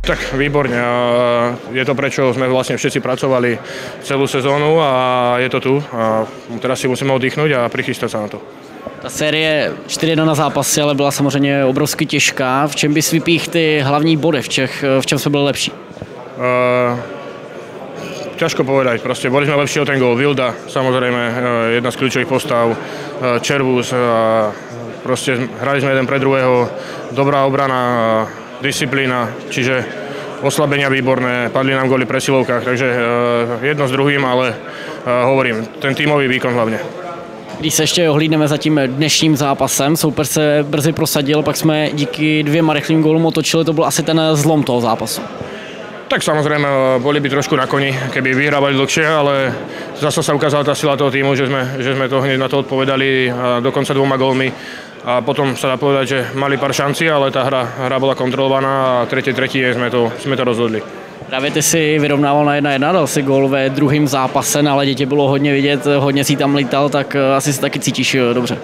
Tak výborne. Je to prečo sme vlastne všetci pracovali celú sezónu a je to tu. A teraz si musíme oddychnúť a prichystať sa na to. Ta série 4-1 na zápasy ale byla samozřejmě obrovsky těžká. V čem bys vypíchl ty hlavní body? V čem jsme byli lepší? Ťažko povedať, proste boli sme lepší o ten gól. Vilda, samozrejme, jedna z kľúčových postav, Červus, proste hrali sme jeden pre druhého, dobrá obrana, disciplína, čiže oslabenia výborné, padli nám góly pre silovkách, takže jedno s druhým, ale hovorím, ten tímový výkon hlavne. Když se ještě ohlídneme za tím dnešním zápasem, soupeř se brzy prosadil, pak jsme díky 2 rychlým gólům otočili, to byl asi ten zlom toho zápasu. Tak samozrejme, boli by trošku na koni, keby vyhrávali dlhšie, ale zase sa ukázala tá sila toho týmu, že sme to hneď na to odpovedali dokonca 2 gólmi. A potom sa dá povedať, že mali pár šancí, ale tá hra bola kontrolovaná a třetí sme to rozhodli. Právě ty si vyrovnával na 1-1, dal si gól ve druhém zápase, na ledě tě bylo hodně vidět, hodně si tam lítal, tak asi se taky cítíš dobře.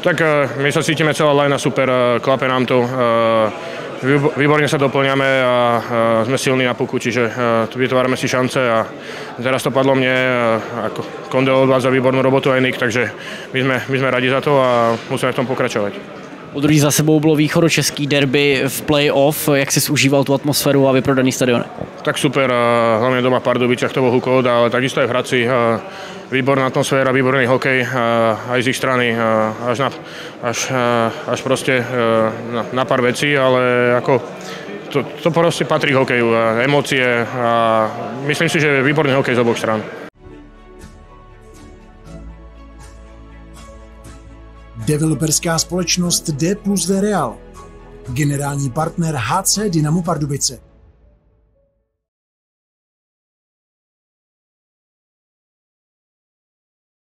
Tak my sa cítime celá lajna super, klape nám to. Výborne sa doplňame a sme silní na puku, čiže vytvárame si šance a teraz to padlo mne, ako Konde odvádza výbornú robotu aj Nick, takže my sme radi za to a musíme v tom pokračovať. Podruhé za sebou bylo východočeský derby v play-off, jak jsi užíval tu atmosféru a vyprodaný stadion? Tak super, hlavne doma v Pardubiciach to bol hukot, ale takisto aj v Hradci. Výborná atmosféra, výborný hokej aj z ich strany, až proste na pár vecí, ale ako to proste patrí k hokeju, emócie a myslím si, že je výborný hokej z oboch strán. Developerská společnost D+D Real, generální partner HC Dynamo Pardubice.